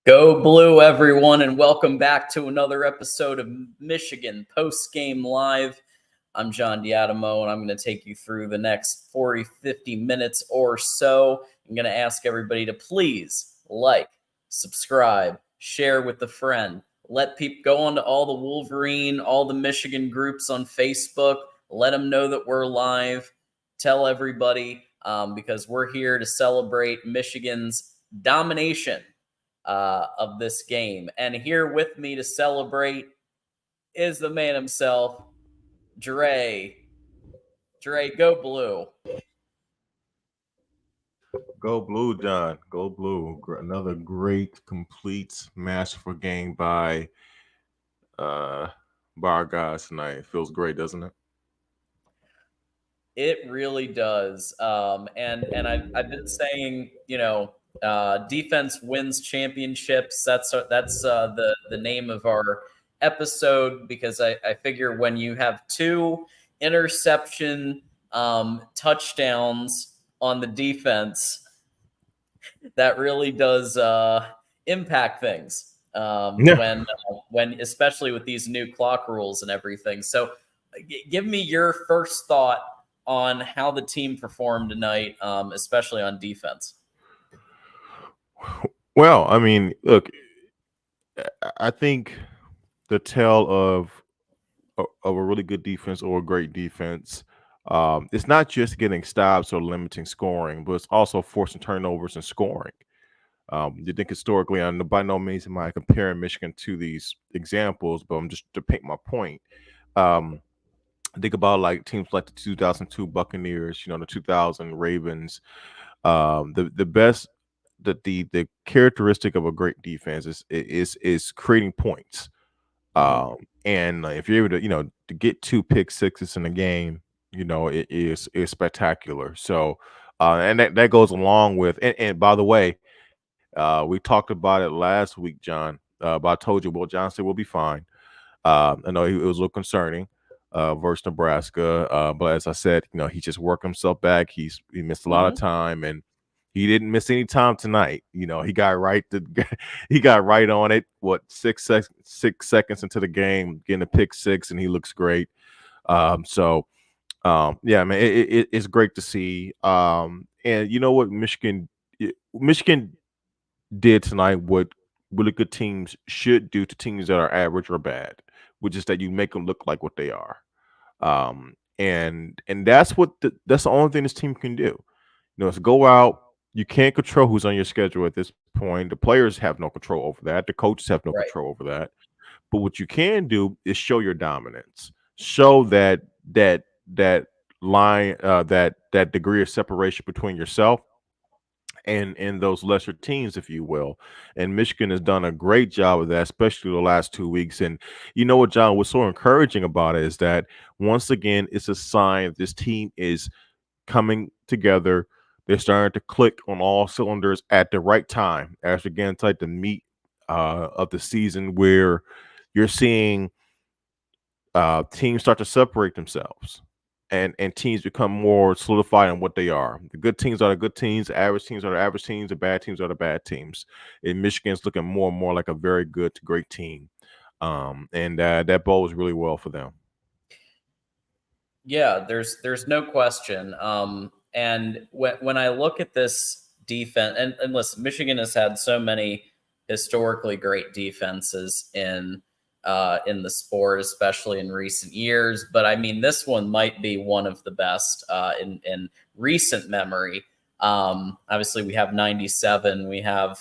Go Blue, everyone, and welcome back to another episode of Michigan Postgame Live. I'm John Diadamo, and I'm going to take you through the next 40, 50 minutes or so. I'm going to ask everybody to please like, subscribe, share with a friend. Let people go on to all the Wolverine, all the Michigan groups on Facebook. Let them know that we're live. Tell everybody because we're here to celebrate Michigan's domination of this game. And here with me to celebrate is the man himself, Dre. Dre, go Blue. Go Blue, John. Go Blue. Another great, complete, masterful game uh by our guys tonight. It feels great, doesn't it? It really does. And I've been saying, defense wins championships. That's the name of our episode because I figure when you have two interception touchdowns on the defense, that really does impact things Yeah. when especially with these new clock rules and everything. So give me your first thought on how the team performed tonight, especially on defense. Well, I mean, look, I think the tale of a really good defense or a great defense, it's not just getting stops or limiting scoring, but it's also forcing turnovers and scoring. You think historically, and by no means am I comparing Michigan to these examples, but I'm just to paint my point. Um, think about like teams like the 2002 Buccaneers, the 2000 Ravens. The best the characteristic of a great defense is creating points. And if you're able to to get two pick sixes in a game, it is spectacular. So, and that goes along with and by the way, we talked about it last week, John. But I told you, Will Johnson will be fine. I know it was a little concerning versus Nebraska, but as I said, he just worked himself back. He missed a lot of time, and he didn't miss any time tonight. He got right he got right on it. What 6 seconds into the game, getting a pick six, and he looks great. Yeah, man, it's great to see. And you know what, Michigan did tonight what really good teams should do to teams that are average or bad, which is that you make them look like what they are. And that's the only thing this team can do. Is go out. You can't control who's on your schedule at this point. The players have no control over that. The coaches have no Right. control over that. But what you can do is show your dominance. Show that line, that degree of separation between yourself and those lesser teams, if you will. And Michigan has done a great job of that, especially the last 2 weeks. And you know what, John, what's so encouraging about it is that once again, it's a sign this team is coming together. They're starting to click on all cylinders at the right time. As again, it's like the meat of the season where you're seeing teams start to separate themselves and teams become more solidified in what they are. The good teams are the good teams, the average teams are the average teams, the bad teams are the bad teams. And Michigan's looking more and more like a very good to great team. And that bodes really well for them. Yeah, there's no question. And when I look at this defense, and listen, Michigan has had so many historically great defenses in the sport, especially in recent years. But I mean, this one might be one of the best in recent memory. Obviously, we have '97, we have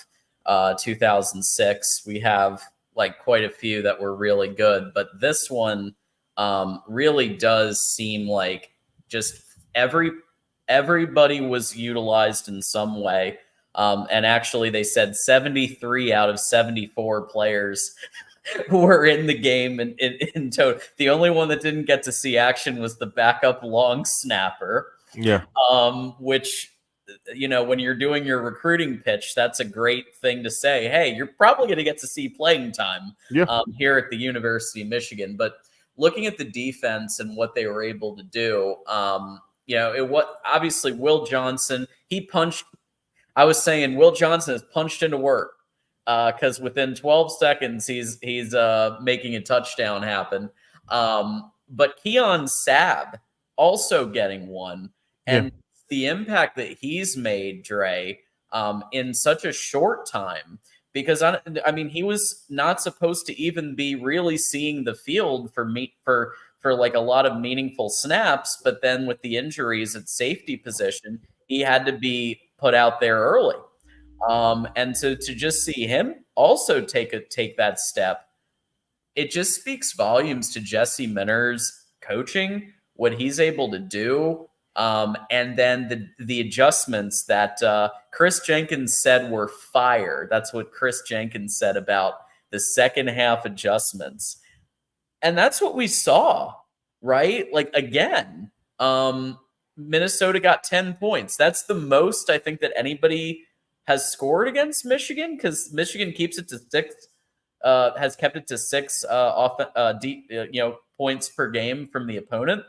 2006, we have like quite a few that were really good, but this one really does seem like just everybody was utilized in some way. And actually, they said 73 out of 74 players were in the game in total. The only one that didn't get to see action was the backup long snapper. Yeah. Which, when you're doing your recruiting pitch, that's a great thing to say. Hey, you're probably going to get to see playing time here at the University of Michigan. But looking at the defense and what they were able to do, obviously Will Johnson, I was saying Will Johnson has punched into work because within 12 seconds he's making a touchdown happen. But Keon Sabb also getting one, Yeah. and the impact that he's made, Dre, in such a short time. Because I mean, he was not supposed to even be really seeing the field for like a lot of meaningful snaps, but then with the injuries at safety position, he had to be put out there early. And to just see him also take that step, it just speaks volumes to Jesse Minner's coaching, what he's able to do, and then the adjustments that Chris Jenkins said were fire. That's what Chris Jenkins said about the second half adjustments, and that's what we saw, right? Like again, um, Minnesota got 10 points. That's the most I think that anybody has scored against Michigan, because Michigan keeps it to six, has kept it to six points per game from the opponent.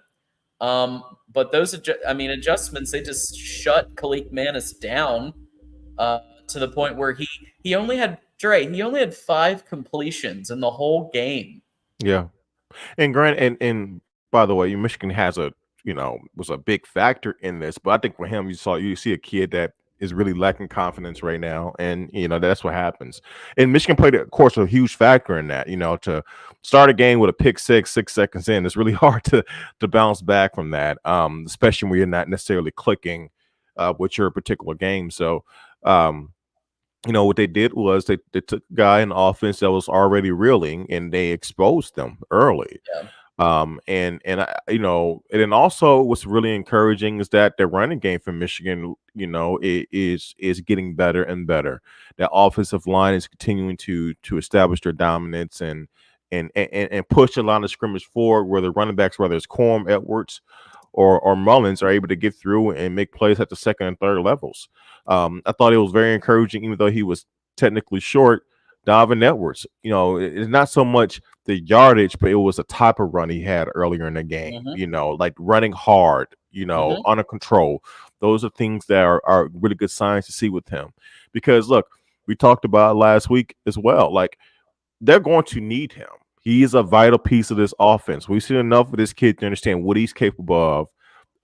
But those, adjustments, they just shut Kalik Manis down to the point where he only had he only had 5 completions in the whole game. Yeah. And Grant, and by the way, Michigan has was a big factor in this, but I think for him, you see a kid that is really lacking confidence right now, and that's what happens. And Michigan played, of course, a huge factor in that. To start a game with a pick six, 6 seconds in, it's really hard to bounce back from that, especially when you're not necessarily clicking with your particular game. So. What they did was they took a guy in offense that was already reeling and they exposed them early. Yeah. And and then also what's really encouraging is that the running game for Michigan, is getting better and better. That offensive line is continuing to establish their dominance and push a line of scrimmage forward, where the running backs, whether it's Corm, Edwards, or Mullins, are able to get through and make plays at the second and third levels. I thought it was very encouraging, even though he was technically short. Donovan Edwards, it's not so much the yardage, but it was the type of run he had earlier in the game. Like running hard, under control. Those are things that are really good signs to see with him. Because look, we talked about last week as well. Like, they're going to need him. He is a vital piece of this offense. We've seen enough of this kid to understand what he's capable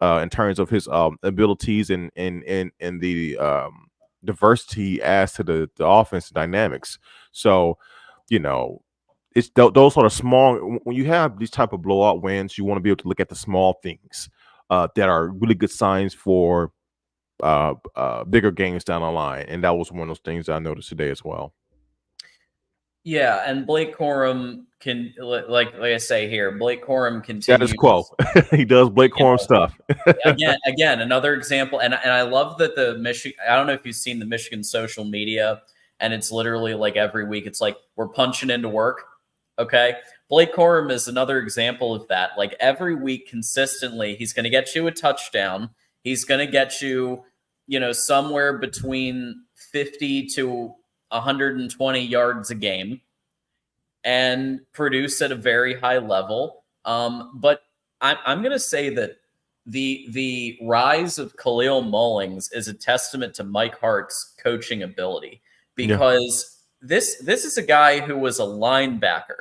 of in terms of his abilities and the diversity he adds to the offense dynamics. So, it's those sort of small. When you have these type of blowout wins, you want to be able to look at the small things that are really good signs for bigger games down the line. And that was one of those things I noticed today as well. Yeah, and Blake Corum can, like I say here, Blake Corum continues. That is quote. He does Blake Corum stuff. again, another example, and I love that the Michigan. I don't know if you've seen the Michigan social media, and it's literally like every week, it's like we're punching into work. Okay, Blake Corum is another example of that. Like every week, consistently, he's going to get you a touchdown. He's going to get you, somewhere between 50 to 120 yards a game and produce at a very high level. But I'm going to say that the rise of Khalil Mullings is a testament to Mike Hart's coaching ability, because this is a guy who was a linebacker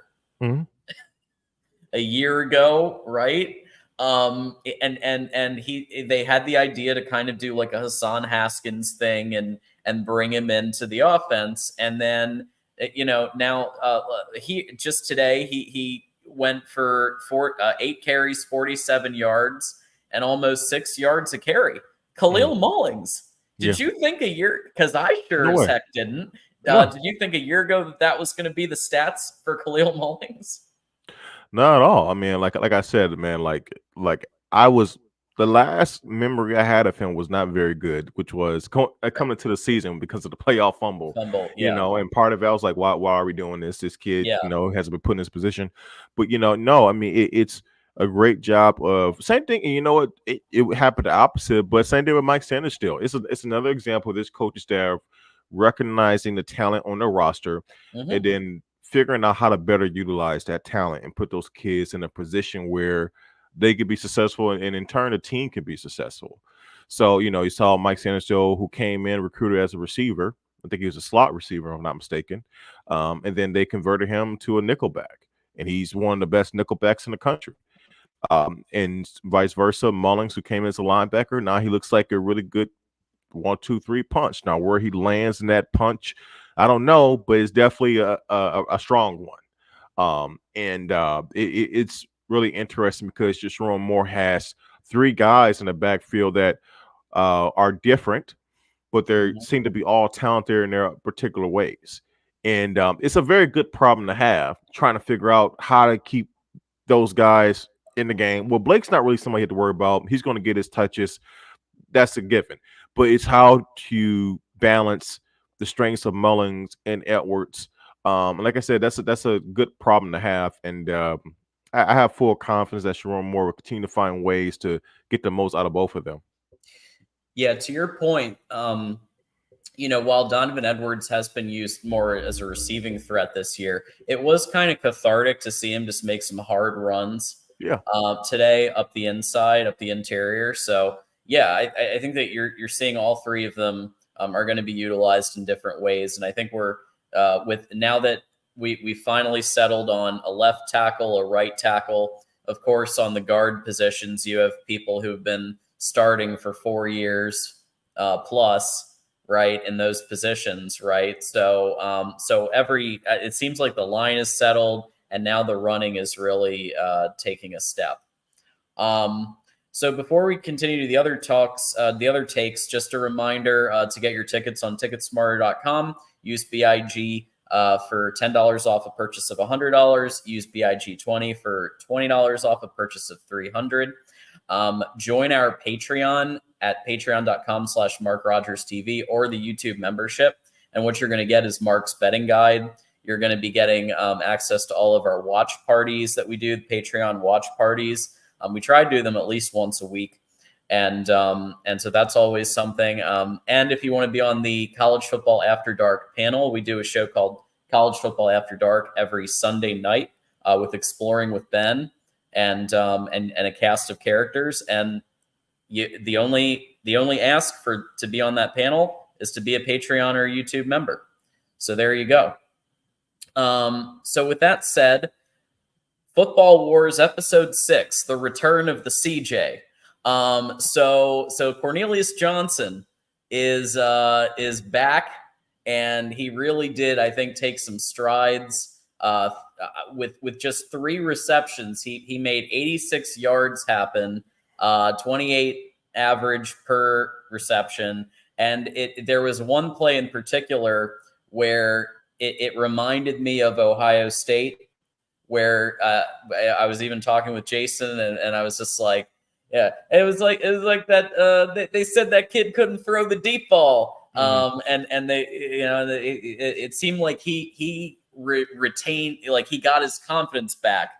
a year ago, right? And they had the idea to kind of do like a Hassan Haskins thing and bring him into the offense. And then, now he just today, he went for 8 carries, 47 yards, and almost 6 yards a carry. Khalil Mullings. Did you think a year, because I sure as heck didn't. Did you think a year ago that was going to be the stats for Khalil Mullings? Not at all. I mean, like I said, man, like I was, the last memory I had of him was not very good, which was coming to the season because of the playoff fumble. And part of it, I was like, why are we doing this? This kid, hasn't been put in this position. But no, I mean, it's a great job of same thing. And you know what? It happened the opposite, but same thing with Mike Sanders still. It's another example of this coaching staff recognizing the talent on their roster and then figuring out how to better utilize that talent and put those kids in a position where they could be successful, and in turn, the team can be successful. So, you saw Mike Sanders, who came in recruited as a receiver, I think he was a slot receiver, if I'm not mistaken. And then they converted him to a nickelback, and he's one of the best nickelbacks in the country. And vice versa, Mullings, who came in as a linebacker, now he looks like a really good 1-2-3 punch. Now, where he lands in that punch, I don't know, but it's definitely a strong one. It's really interesting because Jerome Moore has three guys in the backfield that are different, but they Mhm. seem to be all talented in their particular ways. And it's a very good problem to have, trying to figure out how to keep those guys in the game. Well, Blake's not really somebody you have to worry about. He's going to get his touches. That's a given. But it's how to balance the strengths of Mullings and Edwards. And like I said, that's a good problem to have. And I have full confidence that Sharon Moore will continue to find ways to get the most out of both of them. Yeah, to your point, while Donovan Edwards has been used more as a receiving threat this year, it was kind of cathartic to see him just make some hard runs Yeah. today up the inside, up the interior. So yeah, I think that you're seeing all three of them are going to be utilized in different ways, and I think we're with now that we finally settled on a left tackle, a right tackle. Of course, on the guard positions, you have people who've been starting for 4 years plus, right, in those positions, right? So every it seems like the line is settled, and now the running is really taking a step. So before we continue to the other talks, the other takes, just a reminder to get your tickets on ticketsmarter.com. Use BIG for $10 off a purchase of $100. Use BIG20 for $20 off a purchase of $300. Join our Patreon at patreon.com/MarkRogersTV or the YouTube membership. And what you're going to get is Mark's betting guide. You're going to be getting access to all of our watch parties that we do, the Patreon watch parties. We try to do them at least once a week. And so that's always something. And if you want to be on the College Football After Dark panel, we do a show called College Football After Dark every Sunday night with Exploring with Ben and a cast of characters. And the only ask for to be on that panel is to be a Patreon or a YouTube member. So there you go. So with that said, Football Wars Episode 6, The Return of the CJ. So Cornelius Johnson is back, and he really did, I think, take some strides. With just 3 receptions, he made 86 yards happen, 28 average per reception, and there was one play in particular where it reminded me of Ohio State, where I was even talking with Jason, and I was just like, yeah, it was like that. They said that kid couldn't throw the deep ball, and they, it seemed like he retained, like he got his confidence back,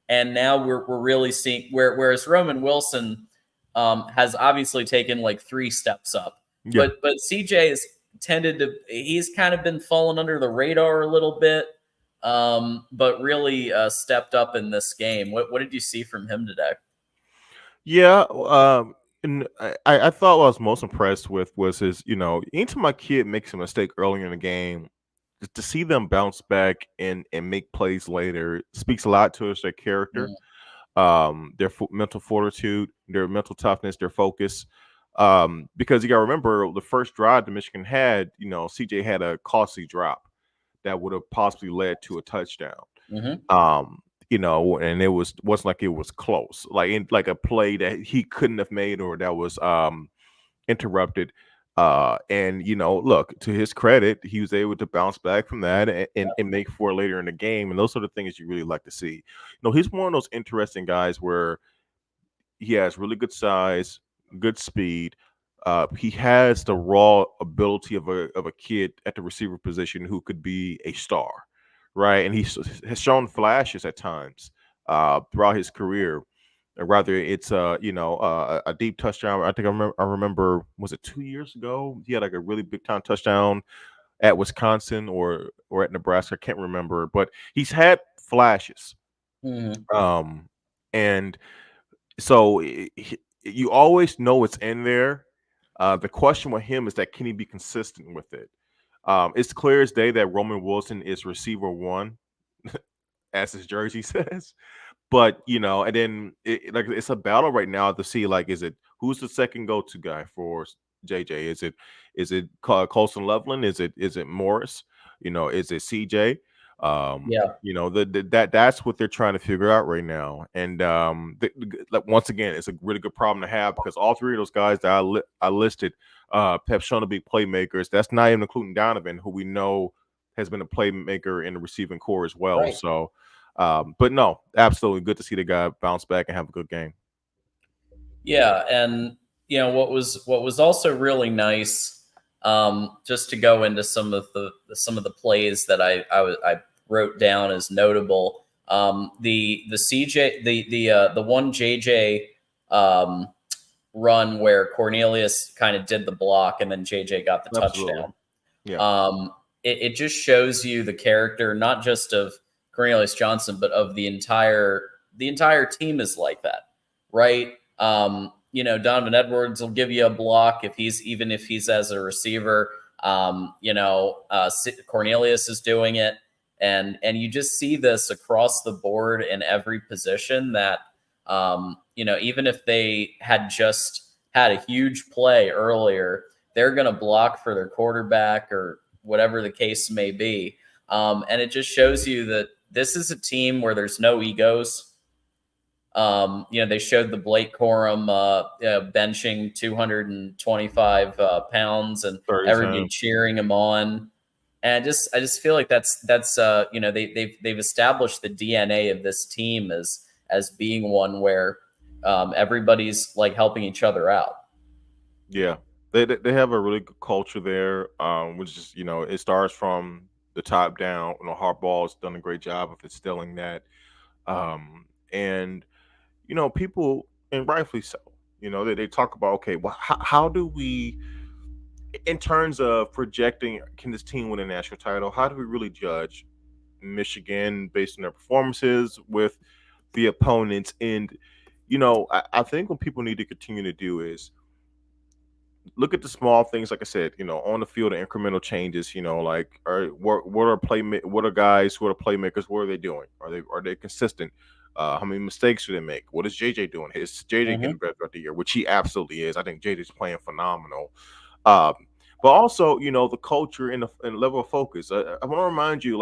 and now we're really seeing whereas Roman Wilson has obviously taken like 3 steps up, Yeah. but CJ has he's kind of been falling under the radar a little bit. But really stepped up in this game. What did you see from him today? Yeah, and I thought what I was most impressed with was his, anytime my kid makes a mistake early in the game, to see them bounce back and make plays later speaks a lot to us, their character, their mental fortitude, their mental toughness, their focus. Because you got to remember the first drive that Michigan had, CJ had a costly drop that would have possibly led to a touchdown. Mm-hmm. And it wasn't like it was close, like in like a play that he couldn't have made or that was interrupted. And look, to his credit, he was able to bounce back from that and make for later in the game. And those are the things you really like to see. He's one of those interesting guys where he has really good size, good speed. He has the raw ability of a kid at the receiver position who could be a star, right? And he has shown flashes at times throughout his career. Rather, it's a deep touchdown. I think I remember, was it 2 years ago? He had like a really big time touchdown at Wisconsin or at Nebraska. I can't remember, but he's had flashes. Mm-hmm. And so you always know it's in there. The question with him is that can he be consistent with it? It's clear as day that Roman Wilson is receiver one, as his jersey says. But and then it's a battle right now to see is it who's the second go-to guy for JJ? Is it Colson Loveland? Is it Morris? Is it CJ? Yeah. That's what they're trying to figure out right now. And once again, it's a really good problem to have because all three of those guys that I listed have shown to be playmakers. That's not even including Donovan, who we know has been a playmaker in the receiving core as well. Right. So. But no, absolutely good to see the guy bounce back and have a good game. Yeah, and what was also really nice, just to go into some of the plays that I wrote down as notable. The CJ the one JJ run where Cornelius kind of did the block and then JJ got the touchdown. Yeah. It just shows you the character, not just of Cornelius Johnson, but of the entire team is like that, right? Donovan Edwards will give you a block if he's as a receiver. Cornelius is doing it, and you just see this across the board in every position that even if they had just had a huge play earlier, they're going to block for their quarterback or whatever the case may be. And it just shows you that this is a team where there's no egos. They showed the Blake Corum benching 225 pounds and everybody cheering him on. And I just feel like that's they've established the DNA of this team as being one where everybody's like helping each other out. Yeah. They have a really good culture there, which is it starts from the top down. Harbaugh's done a great job of instilling that, and people, and rightfully so. They talk about, okay, well, how do we, in terms of projecting, can this team win a national title? How do we really judge Michigan based on their performances with the opponents? And I think what people need to continue to do is look at the small things, like I said, on the field, the incremental changes. What are guys who are playmakers? What are they doing? Are they consistent? How many mistakes do they make? What is JJ doing? Is JJ getting better throughout the year? Which he absolutely is. I think JJ's playing phenomenal. But also, the culture and the level of focus. I want to remind you,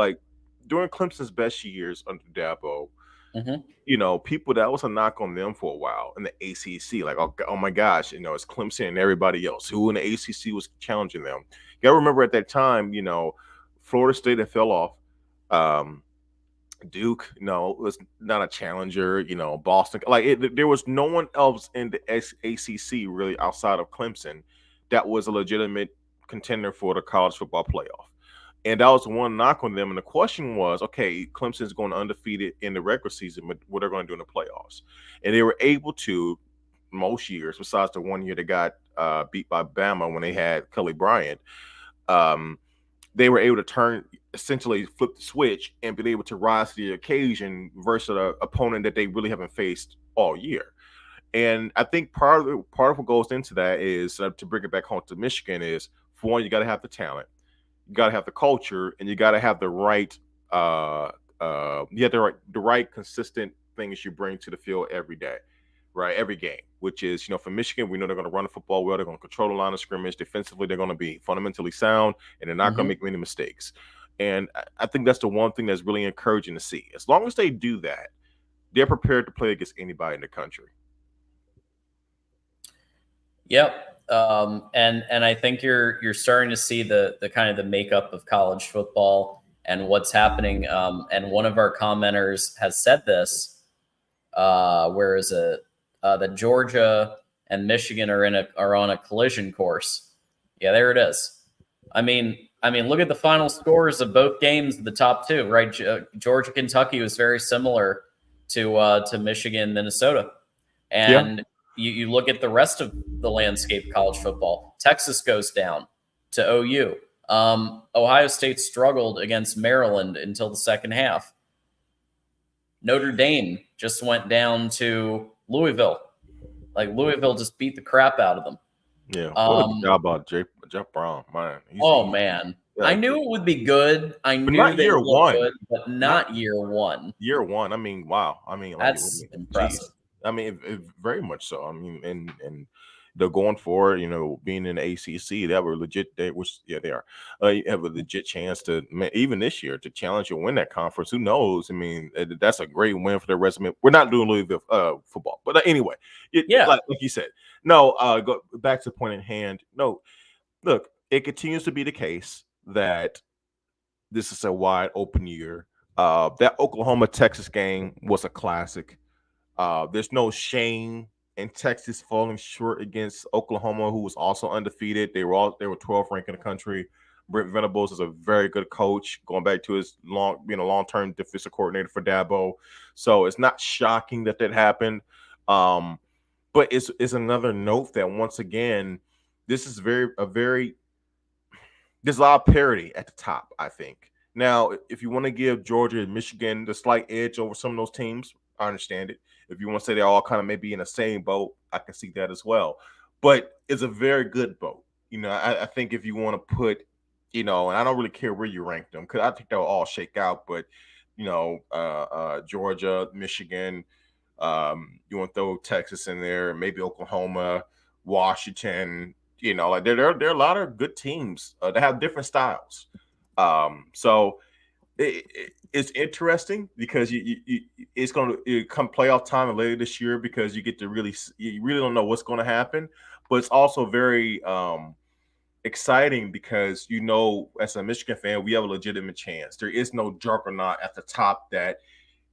during Clemson's best years under Dabo, people, that was a knock on them for a while in the ACC. Like, oh my gosh, it's Clemson and everybody else who in the ACC was challenging them. You got to remember at that time, Florida State had fell off. Duke, was not a challenger. Boston, there was no one else in the ACC really outside of Clemson that was a legitimate contender for the college football playoff. And that was one knock on them. And the question was, okay, Clemson's going undefeated in the regular season, but what are they going to do in the playoffs? And they were able to, most years, besides the one year they got beat by Bama when they had Kelly Bryant, they were able to essentially flip the switch and be able to rise to the occasion versus an opponent that they really haven't faced all year. And I think part of what goes into that is, to bring it back home to Michigan, is, for one, you got to have the talent. You got to have the culture, and you got to have the right, the right consistent things you bring to the field every day, right? Every game, which is, for Michigan, we know they're going to run the football well. They're going to control the line of scrimmage. Defensively, they're going to be fundamentally sound, and they're not going to make many mistakes. And I think that's the one thing that's really encouraging to see. As long as they do that, they're prepared to play against anybody in the country. Yep. And I think you're starting to see the kind of the makeup of college football and what's happening. And one of our commenters has said this. Where is it? That Georgia and Michigan are on a collision course. Yeah, there it is. I mean, look at the final scores of both games, the top two, right? Georgia, Kentucky was very similar to Michigan, Minnesota, and you look at the rest of the landscape of college football. Texas goes down to OU. Ohio State struggled against Maryland until the second half. Notre Dame just went down to Louisville. Like, Louisville just beat the crap out of them. Yeah. What a job about Jeff Brown, man. Man. I knew it would be good. I but knew not they year would look one. good, but Not not year one. year one. I mean, wow. I mean, like, That's impressive. geez. I mean, very much so. I mean, and they're going for it. You know, being in the ACC, that were legit. They was they are. You have a legit chance to even this year to challenge and win that conference. Who knows? I mean, that's a great win for their resume. We're not doing Louisville football, but anyway, Yeah. like you said. No, go back to the point at hand. No, look, it continues to be the case that this is a wide open year. That Oklahoma Texas game was a classic. There's no shame in Texas falling short against Oklahoma, who was also undefeated. They were 12th ranked in the country. Brent Venables is a very good coach, going back to his long-term defensive coordinator for Dabo. So it's not shocking that happened. But it's another note that once again, this is there's a lot of parity at the top, I think. Now, if you want to give Georgia and Michigan the slight edge over some of those teams, I understand it. If you want to say they're all kind of maybe in the same boat, I can see that as well. But it's a very good boat. I think if you want to put, and I don't really care where you rank them because I think they'll all shake out. But, Georgia, Michigan, you want to throw Texas in there, maybe Oklahoma, Washington. Like there are a lot of good teams that have different styles. So it's interesting because it's going to come playoff time later this year because you really don't know what's going to happen. But it's also very exciting because as a Michigan fan, we have a legitimate chance. There is no juggernaut at the top that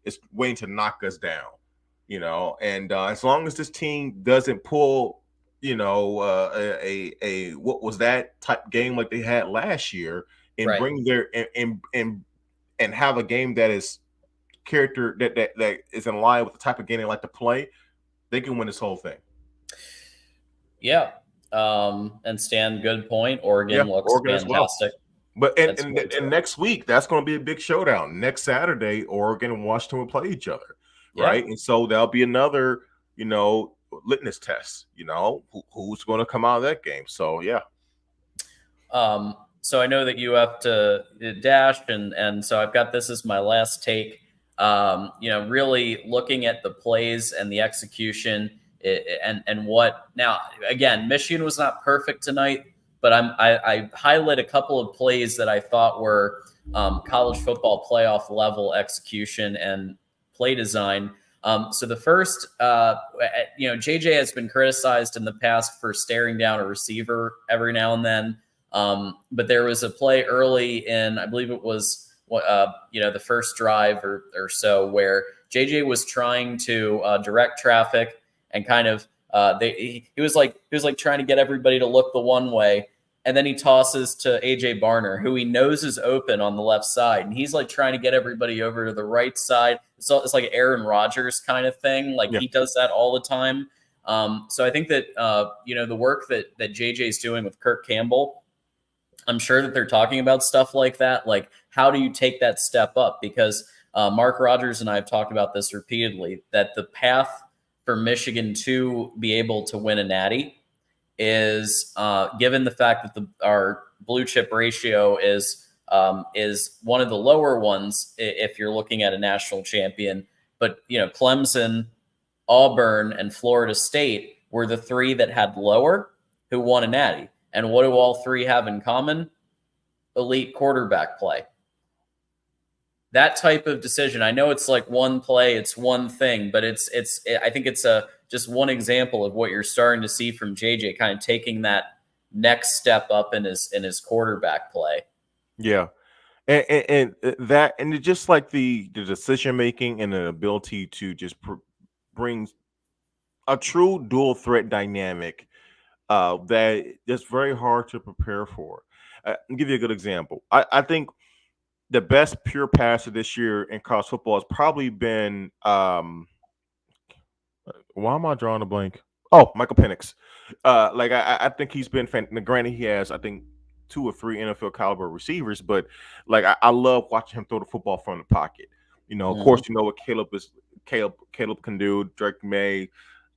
is waiting to knock us down. And as long as this team doesn't pull a what was that type game like they had last year and Right. bring their and have a game that is character that is in line with the type of game they like to play, they can win this whole thing. Yeah. And Stan, good point. Oregon looks Oregon fantastic. As well. But and next week, that's going to be a big showdown. Next Saturday, Oregon and Washington will play each other, right? And so there'll be another, litmus test. Who's going to come out of that game? So yeah. So I know that you have to dash, and so I've got this as my last take. Really looking at the plays and the execution, and what now. Again, Michigan was not perfect tonight, but I highlight a couple of plays that I thought were college football playoff level execution and play design. So the first, JJ has been criticized in the past for staring down a receiver every now and then. But there was a play early in, I believe it was, the first drive or so, where JJ was trying to direct traffic and kind of he was like trying to get everybody to look the one way, and then he tosses to AJ Barner, who he knows is open on the left side, and he's like trying to get everybody over to the right side. It's like Aaron Rodgers kind of thing. Like he does that all the time. So I think that the work that JJ is doing with Kirk Campbell. I'm sure that they're talking about stuff like that. Like, how do you take that step up? Because Mark Rogers and I have talked about this repeatedly, that the path for Michigan to be able to win a natty is, given the fact that our blue chip ratio is one of the lower ones if you're looking at a national champion. But, Clemson, Auburn, and Florida State were the three that had lower who won a natty. And what do all three have in common? Elite quarterback play. That type of decision. I know it's like one play, it's one thing, but I think it's just one example of what you're starting to see from JJ, kind of taking that next step up in his quarterback play. Yeah. And that, and it's just like the decision making and the ability to just bring a true dual threat dynamic that is very hard to prepare for. I'll give you a good example. I think the best pure passer this year in college football has probably been why am I drawing a blank? Oh, Michael Penix. I think he's been granted he has, I think, 2 or 3 NFL caliber receivers, but I love watching him throw the football from the pocket. Of course, what Caleb can do, Drake May,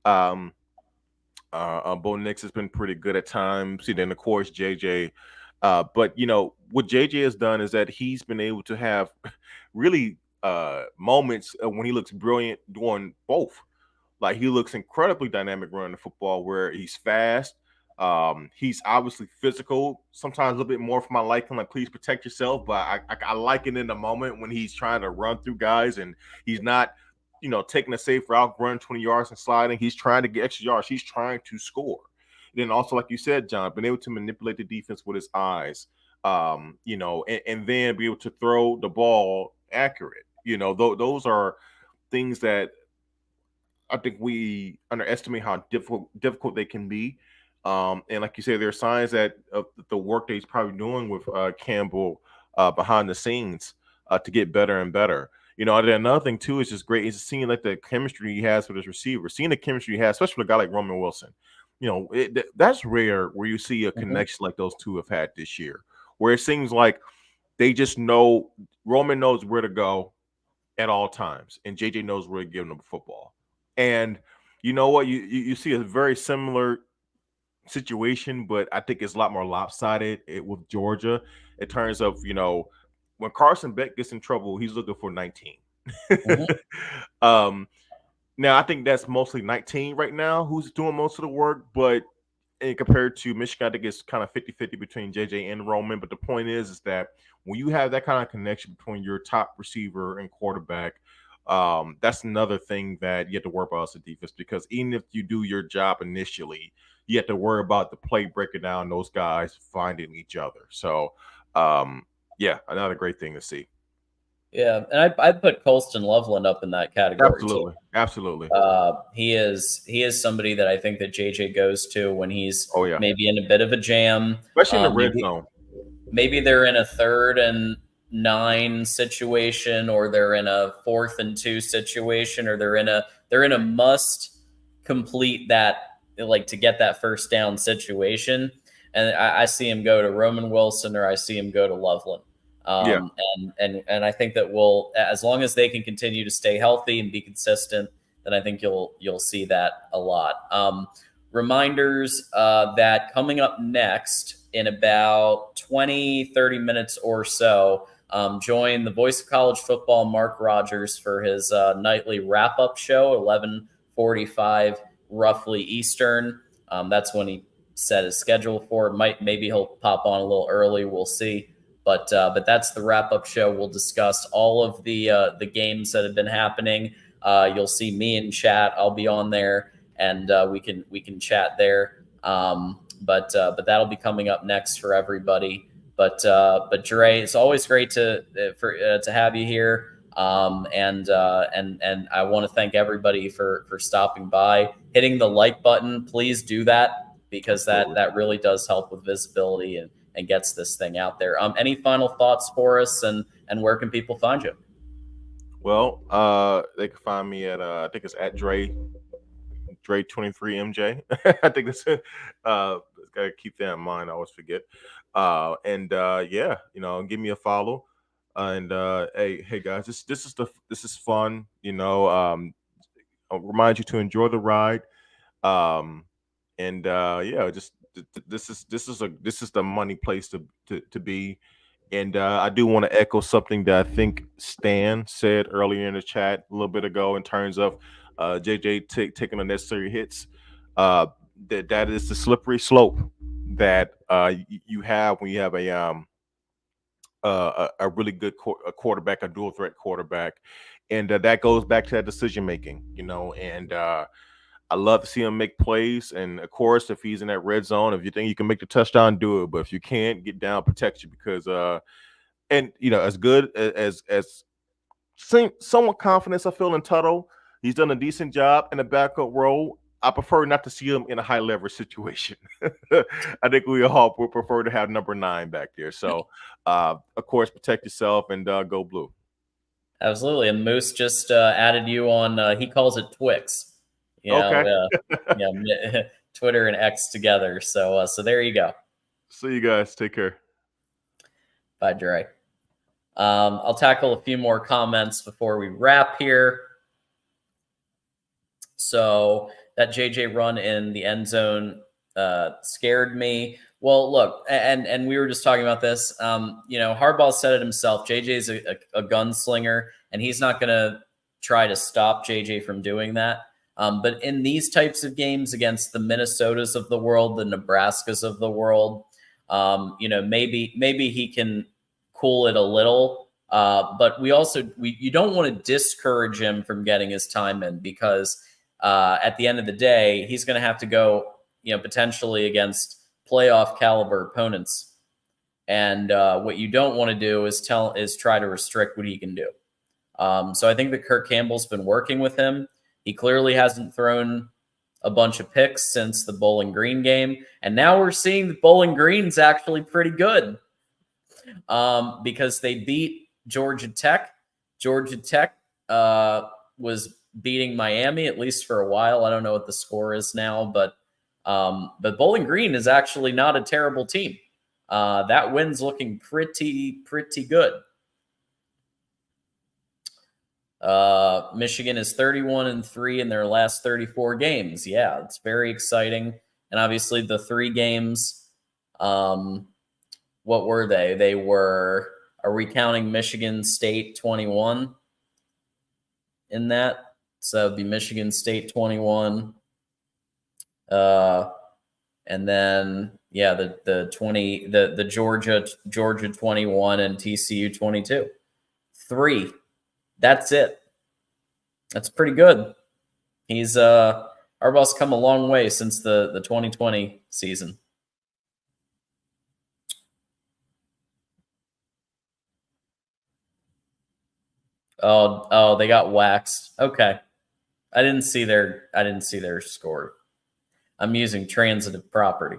Bo Nix has been pretty good at times. And then of course JJ But what JJ has done is that he's been able to have really moments when he looks brilliant doing both. Like he looks incredibly dynamic running the football, where he's fast. He's obviously physical. Sometimes a little bit more for my liking. Like, please protect yourself. But I like it in the moment when he's trying to run through guys and he's not, taking a safe route, run 20 yards and sliding. He's trying to get extra yards. He's trying to score. And then also, like you said, John, been able to manipulate the defense with his eyes. And then be able to throw the ball accurate. Those are things that I think we underestimate how difficult they can be. And like you said, there are signs that of the work that he's probably doing with Campbell behind the scenes to get better and better. And then another thing too is just great is seeing like the chemistry he has with his receiver, seeing the chemistry he has, especially with a guy like Roman Wilson. That's rare where you see a connection like those two have had this year, where it seems like they just know Roman knows where to go at all times, and JJ knows where to give them the football. And you know what? You see a very similar situation, but I think it's a lot more lopsided with Georgia in terms of when Carson Beck gets in trouble, he's looking for 19. um, Now I think that's mostly 19 right now who's doing most of the work, but compared to Michigan, I think it's kind of 50-50 between JJ and Roman. But the point is that when you have that kind of connection between your top receiver and quarterback, that's another thing that you have to worry about as a defense, because even if you do your job initially, you have to worry about the play breaking down, those guys finding each other. So, yeah, another great thing to see. Yeah, and I'd put Colston Loveland up in that category too. Absolutely. He is somebody that I think that JJ goes to when he's Oh yeah, maybe in a bit of a jam. especially in the red zone. Maybe they're in a 3rd and 9 situation, or they're in a 4th and 2 situation, or they're in a must complete that, like, to get that first down situation. And I see him go to Roman Wilson, or I see him go to Loveland. Yeah. And I think that as long as they can continue to stay healthy and be consistent, then I think you'll see that a lot. Reminders that coming up next in about 20-30 minutes or so, join the voice of college football, Mark Rogers, for his nightly wrap-up show, 11:45 roughly Eastern. That's when he set his schedule for it. Maybe he'll pop on a little early. We'll see. But that's the wrap-up show. We'll discuss all of the games that have been happening. You'll see me in chat. I'll be on there, and we can chat there. But that'll be coming up next for everybody. But Dre, it's always great to have you here. And I want to thank everybody for stopping by, hitting the like button. Please do that, because that really does help with visibility and gets this thing out there. Any final thoughts for us, and where can people find you? Well, they can find me at I think it's at Dre23MJ. I think that's gotta keep that in mind. I always forget. Yeah, give me a follow. And hey guys, this is fun. I'll remind you to enjoy the ride. Yeah, just this is the money place to be. And I do want to echo something that I think Stan said earlier in the chat a little bit ago in terms of JJ taking the necessary hits. That is the slippery slope that you have when you have a really good quarterback, a dual threat quarterback, and that goes back to that decision making, and I love to see him make plays. And of course, if he's in that red zone, if you think you can make the touchdown, do it. But if you can't, get down, protect you, because as good as somewhat confidence I feel in Tuttle, he's done a decent job in the backup role. I prefer not to see him in a high leverage situation. I think we all would prefer to have number 9 back there. So, of course, protect yourself and go blue. Absolutely. And Moose just added you on. He calls it Twix. Okay. Twitter and X together. So there you go. See you guys. Take care. Bye, Dre. I'll tackle a few more comments before we wrap here. So that JJ run in the end zone scared me. Well, look, and we were just talking about this. Harbaugh said it himself. JJ's a gunslinger, and he's not going to try to stop JJ from doing that. But in these types of games against the Minnesotas of the world, the Nebraskas of the world, maybe he can cool it a little. But you don't want to discourage him from getting his time in, because at the end of the day, he's going to have to go, potentially against playoff caliber opponents. And what you don't want to do is try to restrict what he can do. So I think that Kirk Campbell's been working with him. He clearly hasn't thrown a bunch of picks since the Bowling Green game. And now we're seeing that Bowling Green's actually pretty good, because they beat Georgia Tech. Georgia Tech was beating Miami, at least for a while. I don't know what the score is now, but Bowling Green is actually not a terrible team. That win's looking pretty good. Michigan is 31-3 in their last 34 games. Yeah, it's very exciting. And obviously the 3 games, what were they? Are we counting Michigan State 21 in that? So it'd be Michigan State 21. And then the Georgia 21 and TCU 22. 3. That's it. That's pretty good. Harbaugh's come a long way since the 2020 season. Oh, they got waxed. Okay. I didn't see their score. I'm using transitive property.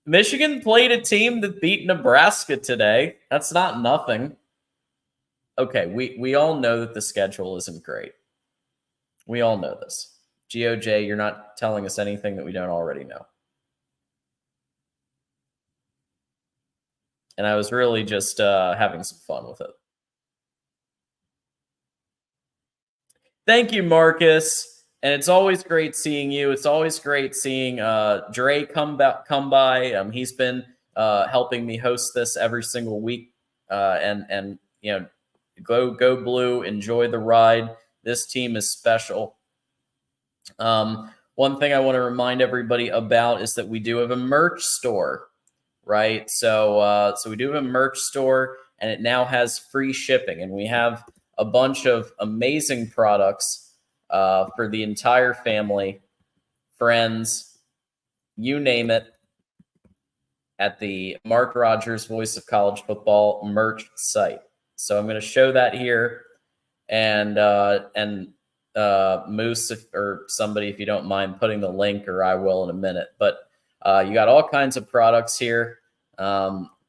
Michigan played a team that beat Nebraska today. That's not nothing. Okay, we all know that the schedule isn't great. We all know this. GOJ, you're not telling us anything that we don't already know. And I was really just having some fun with it. Thank you, Marcus. And it's always great seeing you. It's always great seeing Dre come by. He's been helping me host this every single week. And go Blue. Enjoy the ride. This team is special. One thing I want to remind everybody about is that we do have a merch store, right? So we do have a merch store, and it now has free shipping, and we have a bunch of amazing products for the entire family, friends, you name it, at the Mark Rogers Voice of College Football merch site. So I'm going to show that here, and Moose or somebody, if you don't mind putting the link, or I will in a minute. But you got all kinds of products here: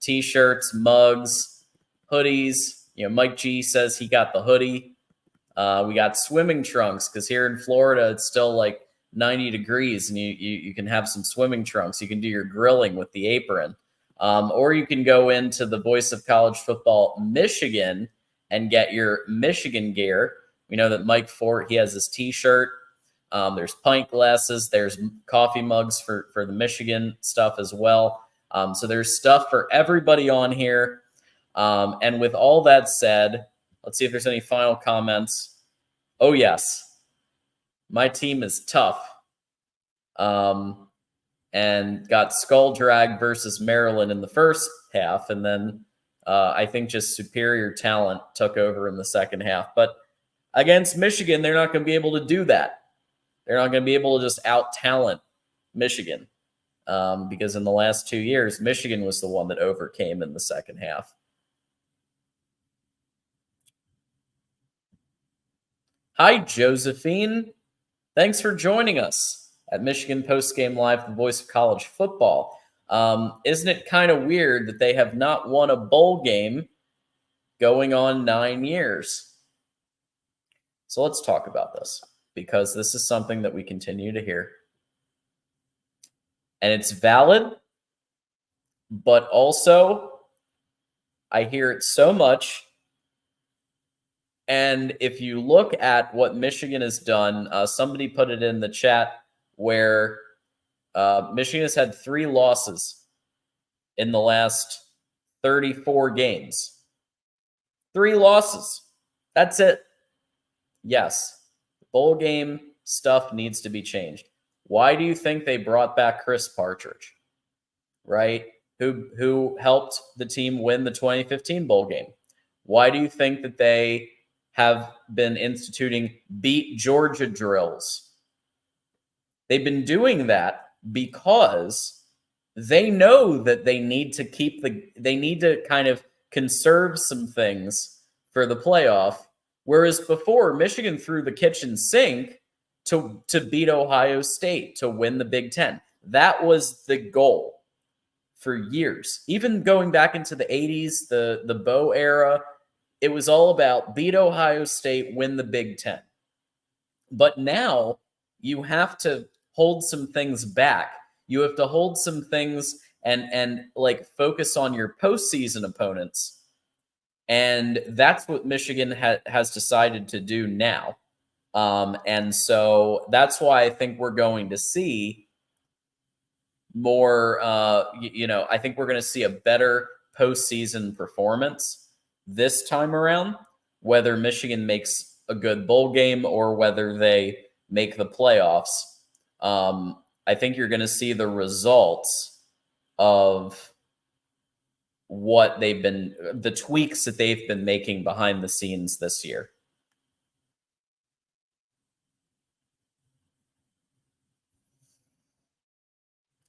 t-shirts, mugs, hoodies. Mike G says he got the hoodie. We got swimming trunks, because here in Florida it's still like 90 degrees, and you can have some swimming trunks. You can do your grilling with the apron, or you can go into the Voice of College Football Michigan and get your Michigan gear. We know that Mike Fort, he has his t-shirt. There's pint glasses. There's coffee mugs for the Michigan stuff as well. So there's stuff for everybody on here. And with all that said, let's see if there's any final comments. Oh, yes. My team is tough. And got skull drag versus Maryland in the first half. And then I think just superior talent took over in the second half. But against Michigan, they're not going to be able to do that. They're not going to be able to just out-talent Michigan, because in the last 2 years, Michigan was the one that overcame in the second half. Hi, Josephine. Thanks for joining us at Michigan Postgame Live, the Voice of College Football. Isn't it kind of weird that they have not won a bowl game going on 9 years? So let's talk about this, because this is something that we continue to hear. And it's valid, but also I hear it so much And if you look at what Michigan has done, somebody put it in the chat where Michigan has had 3 losses in the last 34 games. 3 losses. That's it. Yes, bowl game stuff needs to be changed. Why do you think they brought back Chris Partridge, right? Who helped the team win the 2015 bowl game? Why do you think that they have been instituting beat Georgia drills? They've been doing that because they know that they need to kind of conserve some things for the playoff. Whereas before, Michigan threw the kitchen sink to beat Ohio State to win the Big Ten. That was the goal for years. Even going back into the 80s, the Bo era, it was all about beat Ohio State, win the Big Ten. But now you have to hold some things back. You have to hold some things and like focus on your postseason opponents. And that's what Michigan has decided to do now. And so that's why I think we're going to see more, I think we're going to see a better postseason performance this time around, whether Michigan makes a good bowl game or whether they make the playoffs. I think you're going to see the results of what the tweaks that they've been making behind the scenes this year.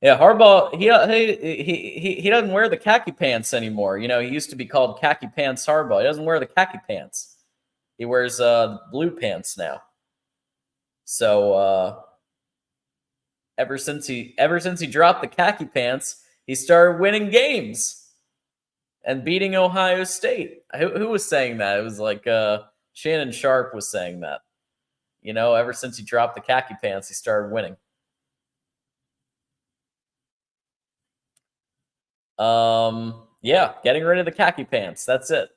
Yeah, Harbaugh, he doesn't wear the khaki pants anymore. He used to be called Khaki Pants Harbaugh. He doesn't wear the khaki pants. He wears blue pants now. So ever since he dropped the khaki pants, he started winning games and beating Ohio State. Who was saying that? It was like Shannon Sharp was saying that. Ever since he dropped the khaki pants, he started winning. Yeah, getting rid of the khaki pants. That's it.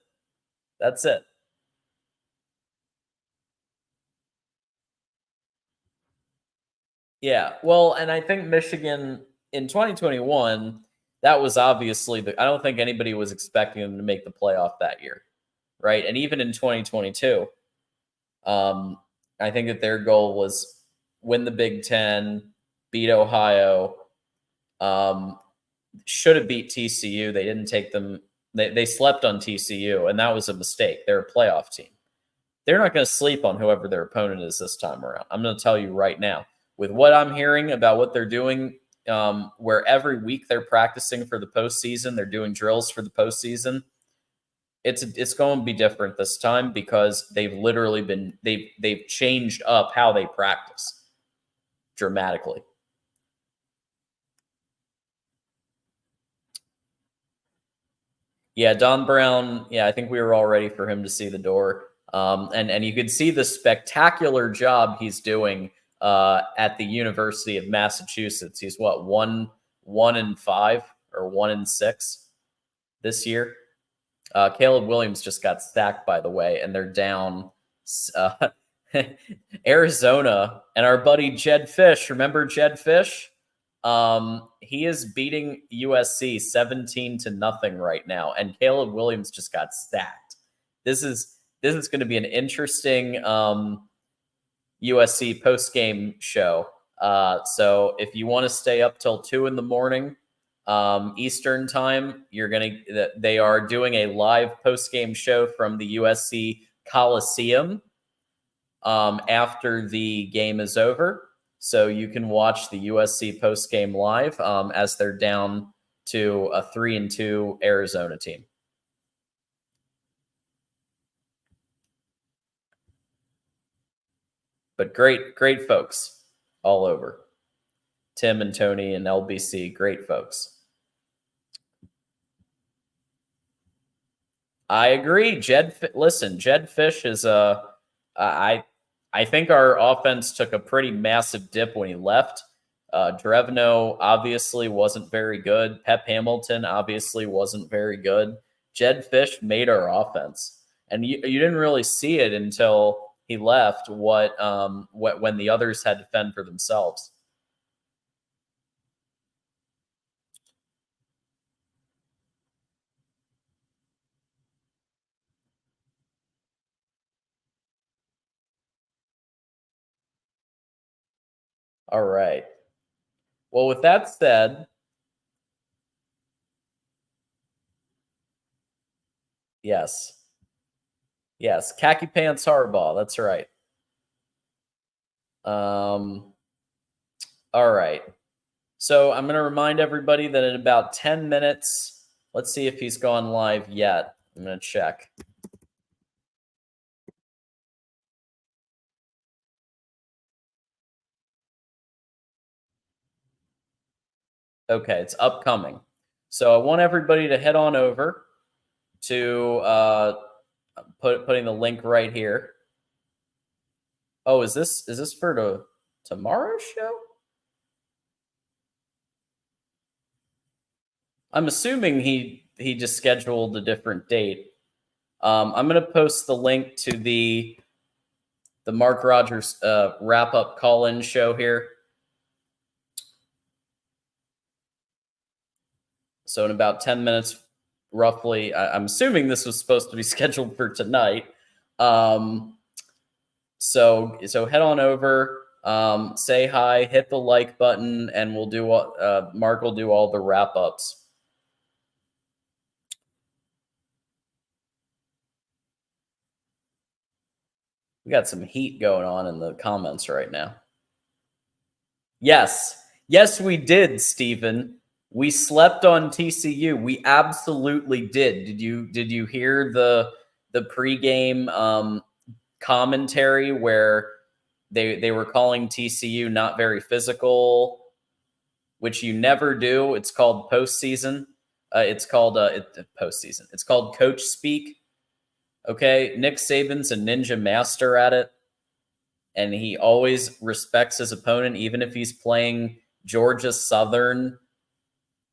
Yeah, well, and I think Michigan in 2021, that was obviously I don't think anybody was expecting them to make the playoff that year, right? And even in 2022, I think that their goal was win the Big Ten, beat Ohio, should have beat TCU. They didn't take them. They slept on TCU, and that was a mistake. They're a playoff team. They're not going to sleep on whoever their opponent is this time around. I'm going to tell you right now. With what I'm hearing about what they're doing, where every week they're practicing for the postseason, they're doing drills for the postseason. It's going to be different this time because they've literally they've changed up how they practice dramatically. Yeah, Don Brown. Yeah, I think we were all ready for him to see the door. And you could see the spectacular job he's doing at the University of Massachusetts. He's what, 1-5 or 1-6 this year. Caleb Williams just got sacked, by the way, and they're down. Arizona and our buddy Jed Fish. Remember Jed Fish? He is beating USC 17-0 right now, and Caleb Williams just got sacked. This is going to be an interesting USC post-game show. So if you want to stay up till 2 a.m. Eastern time, they are doing a live post-game show from the USC Coliseum after the game is over. So you can watch the USC post-game live as they're down to a 3-2 Arizona team. But great folks all over. Tim and Tony and LBC, great folks. I agree. Jed Fish is I think our offense took a pretty massive dip when he left. Drevno obviously wasn't very good. Pep Hamilton obviously wasn't very good. Jed Fish made our offense. And you didn't really see it until he left. When the others had to fend for themselves. All right. Well, with that said, yes. Yes, khaki pants Harbaugh. That's right. All right. So I'm going to remind everybody that in about 10 minutes, let's see if he's gone live yet. I'm going to check. Okay, it's upcoming. So I want everybody to head on over to putting the link right here. Oh, is this for tomorrow's show? I'm assuming he just scheduled a different date. I'm going to post the link to the Mark Rogers wrap-up call-in show here. So in about 10 minutes, roughly, I'm assuming this was supposed to be scheduled for tonight. So head on over, say hi, hit the like button, and we'll do what Mark will do all the wrap-ups. We got some heat going on in the comments right now. Yes, we did, Stephen. We slept on TCU. We absolutely did. Did you hear the pregame commentary where they were calling TCU not very physical, which you never do. It's called postseason. It's called postseason. It's called coach speak. Okay, Nick Saban's a ninja master at it, and he always respects his opponent, even if he's playing Georgia Southern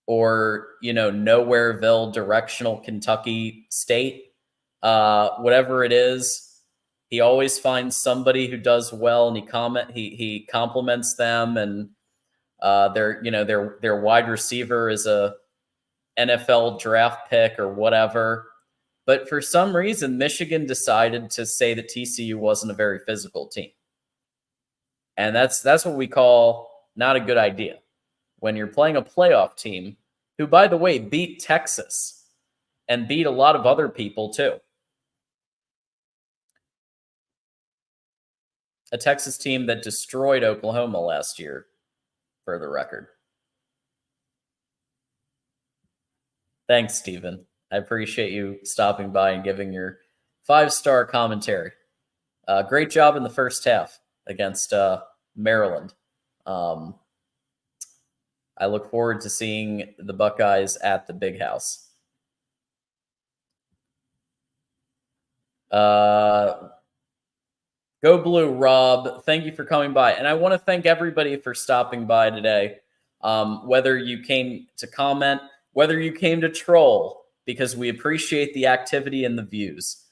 or Nowhereville, directional Kentucky State, whatever it is. He always finds somebody who does well, and he compliments them, and their wide receiver is a NFL draft pick or whatever. But for some reason, Michigan decided to say that TCU wasn't a very physical team. And that's what we call not a good idea. When you're playing a playoff team, who, by the way, beat Texas and beat a lot of other people too. A Texas team that destroyed Oklahoma last year, for the record. Thanks, Stephen. I appreciate you stopping by and giving your 5-star commentary. Great job in the first half against Maryland. I look forward to seeing the Buckeyes at the Big House. Go Blue, Rob. Thank you for coming by. And I want to thank everybody for stopping by today. Whether you came to comment, whether you came to troll, because we appreciate the activity and the views.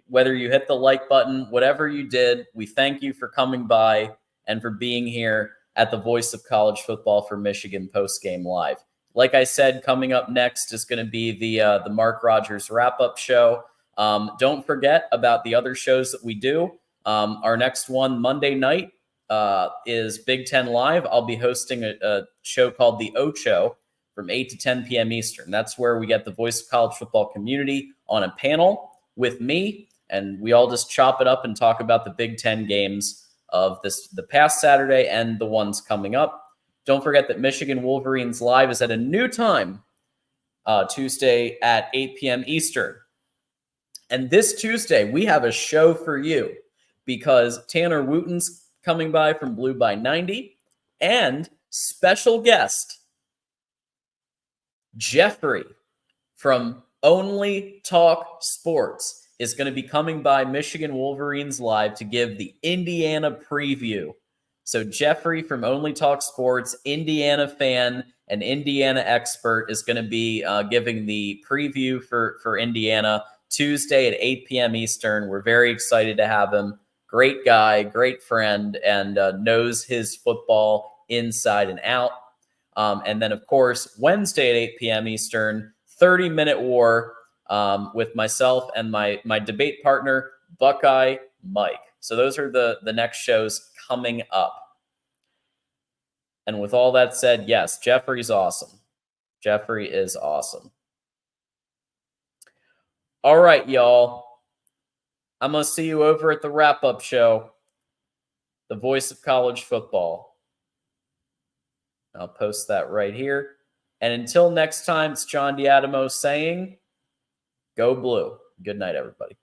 Whether you hit the like button, whatever you did, we thank you for coming by and for being here at the Voice of College Football for Michigan Postgame Live. Like I said, coming up next is going to be the Mark Rogers wrap-up show. Don't forget about the other shows that we do. Our next one, Monday night, is Big Ten Live. I'll be hosting a show called the Ocho from 8 to 10 p.m. Eastern. That's where we get the Voice of College Football community on a panel with me, and we all just chop it up and talk about the Big Ten games of the past Saturday and the ones coming up. Don't forget that Michigan Wolverines Live is at a new time, Tuesday at 8 p.m. Eastern. And this Tuesday, we have a show for you because Tanner Wooten's coming by from Blue by 90, and special guest Jeffrey from Only Talk Sports is going to be coming by Michigan Wolverines Live to give the Indiana preview. So Jeffrey from Only Talk Sports, Indiana fan and Indiana expert, is going to be giving the preview for Indiana Tuesday at 8 p.m. Eastern. We're very excited to have him. Great guy, great friend, and knows his football inside and out. And then, of course, Wednesday at 8 p.m. Eastern, 30-minute war with myself and my debate partner, Buckeye Mike. So those are the next shows coming up. And with all that said, yes, Jeffrey's awesome. Jeffrey is awesome. All right, y'all. I'm going to see you over at the wrap-up show, the voice of college football. I'll post that right here. And until next time, it's John Diadamo saying, go blue. Good night, everybody.